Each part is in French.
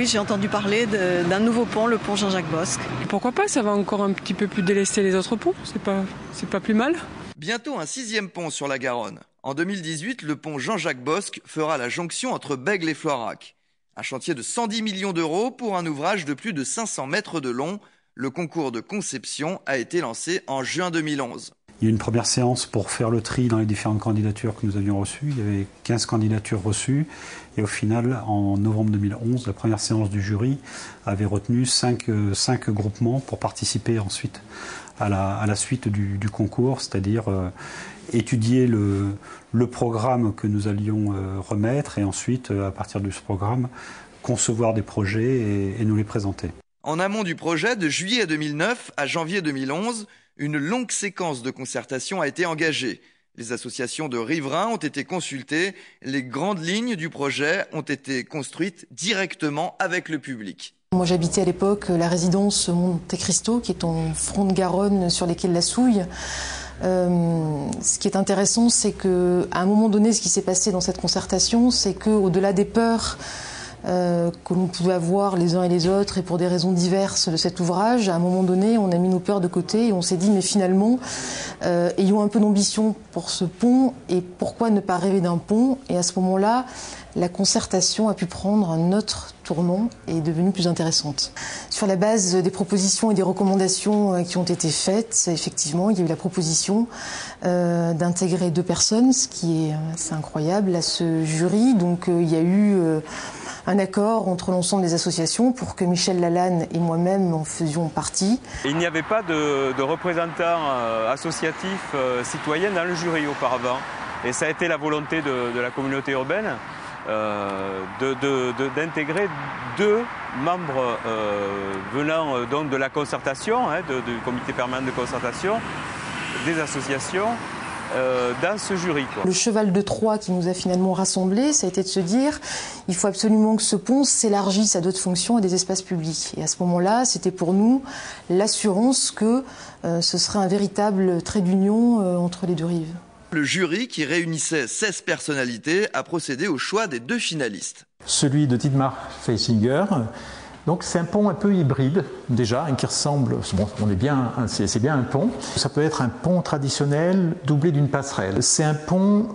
Oui, j'ai entendu parler d'un nouveau pont, le pont Jean-Jacques Bosque. Pourquoi pas, ça va encore un petit peu plus délester les autres ponts, c'est pas plus mal. Bientôt un 6e pont sur la Garonne. En 2018, le pont Jean-Jacques Bosque fera la jonction entre Bègles et Floirac. Un chantier de 110 millions d'euros pour un ouvrage de plus de 500 mètres de long. Le concours de conception a été lancé en juin 2011. Il y a eu une première séance pour faire le tri dans les différentes candidatures que nous avions reçues. Il y avait 15 candidatures reçues. Et au final, en novembre 2011, la première séance du jury avait retenu 5 groupements pour participer ensuite à la suite du concours, c'est-à-dire étudier le programme que nous allions remettre et ensuite, à partir de ce programme, concevoir des projets et nous les présenter. En amont du projet, de juillet 2009 à janvier 2011, une longue séquence de concertation a été engagée. Les associations de riverains ont été consultées. Les grandes lignes du projet ont été construites directement avec le public. Moi, j'habitais à l'époque la résidence Monte Cristo, qui est en front de Garonne sur les quais de la Souille. Ce qui est intéressant, c'est qu'à un moment donné, ce qui s'est passé dans cette concertation, c'est qu'au-delà des peurs que l'on pouvait avoir les uns et les autres et pour des raisons diverses de cet ouvrage, à un moment donné on a mis nos peurs de côté et on s'est dit mais finalement ayons un peu d'ambition pour ce pont et pourquoi ne pas rêver d'un pont. Et à ce moment-là la concertation a pu prendre un autre tournant et est devenue plus intéressante. Sur la base des propositions et des recommandations qui ont été faites, effectivement il y a eu la proposition d'intégrer 2 personnes, ce qui est assez incroyable, à ce jury. Donc il y a eu un accord entre l'ensemble des associations pour que Michel Lalanne et moi-même en faisions partie. Il n'y avait pas de représentants associatifs citoyens dans le jury auparavant. Et ça a été la volonté de la communauté urbaine d'intégrer 2 membres venant donc de la concertation, du comité permanent de concertation, des associations, dans ce jury. Le cheval de Troie qui nous a finalement rassemblés, ça a été de se dire il faut absolument que ce pont s'élargisse à d'autres fonctions et des espaces publics. Et à ce moment-là, c'était pour nous l'assurance que ce serait un véritable trait d'union entre les 2 rives. Le jury, qui réunissait 16 personnalités, a procédé au choix des 2 finalistes. Celui de Dietmar Feisinger. Donc c'est un pont un peu hybride déjà, qui ressemble, bon, c'est bien un pont. Ça peut être un pont traditionnel doublé d'une passerelle. C'est un pont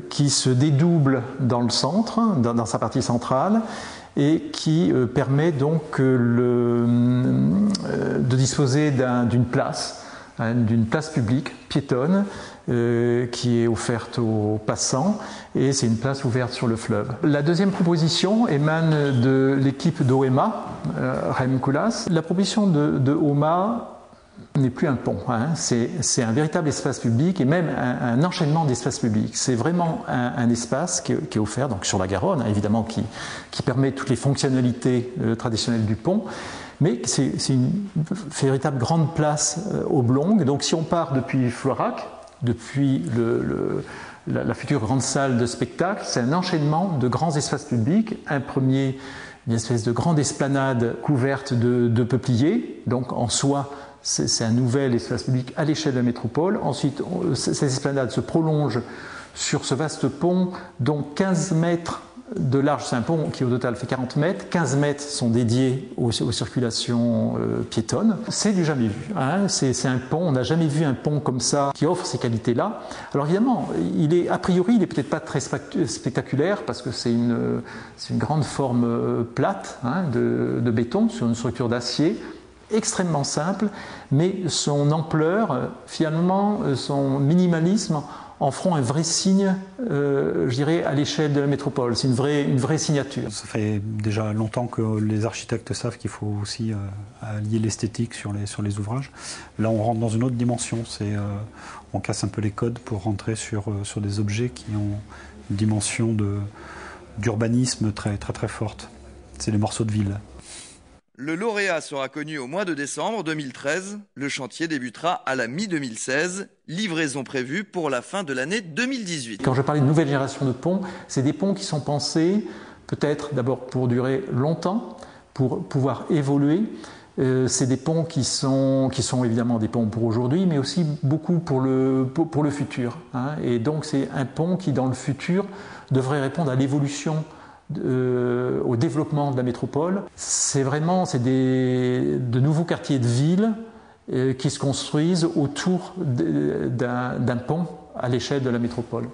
qui se dédouble dans le centre, dans sa partie centrale, et qui permet donc de disposer d'une place publique piétonne qui est offerte aux passants, et c'est une place ouverte sur le fleuve. La deuxième proposition émane de l'équipe d'OMA, Rem Koolhaas. La proposition de OMA n'est plus un pont, c'est un véritable espace public et même un enchaînement d'espaces publics. C'est vraiment un espace qui est offert donc sur la Garonne, évidemment, qui permet toutes les fonctionnalités traditionnelles du pont. Mais c'est une véritable grande place oblongue. Donc si on part depuis Floirac, depuis la future grande salle de spectacle, c'est un enchaînement de grands espaces publics. Un premier, une espèce de grande esplanade couverte de peupliers. Donc en soi, c'est un nouvel espace public à l'échelle de la métropole. Ensuite, cette esplanade se prolonge sur ce vaste pont dont 15 mètres de large. C'est un pont qui au total fait 40 mètres. 15 mètres sont dédiés aux circulations piétonnes. C'est du jamais vu. C'est un pont, on n'a jamais vu un pont comme ça qui offre ces qualités-là. Alors évidemment, a priori, il n'est peut-être pas très spectaculaire parce que c'est une grande forme plate de béton sur une structure d'acier, extrêmement simple, mais son ampleur, finalement, son minimalisme en feront un vrai signe, je dirais, à l'échelle de la métropole. C'est une vraie signature. Ça fait déjà longtemps que les architectes savent qu'il faut aussi allier l'esthétique sur les ouvrages. Là, on rentre dans une autre dimension. On casse un peu les codes pour rentrer sur des objets qui ont une dimension d'urbanisme très, très, très forte. C'est des morceaux de ville. Le lauréat sera connu au mois de décembre 2013. Le chantier débutera à la mi-2016. Livraison prévue pour la fin de l'année 2018. Quand je parlais de nouvelle génération de ponts, c'est des ponts qui sont pensés peut-être d'abord pour durer longtemps, pour pouvoir évoluer. C'est des ponts qui sont évidemment des ponts pour aujourd'hui, mais aussi beaucoup pour le futur. Et donc c'est un pont qui, dans le futur, devrait répondre à l'évolution au développement de la métropole. C'est de nouveaux quartiers de ville qui se construisent autour d'un pont à l'échelle de la métropole.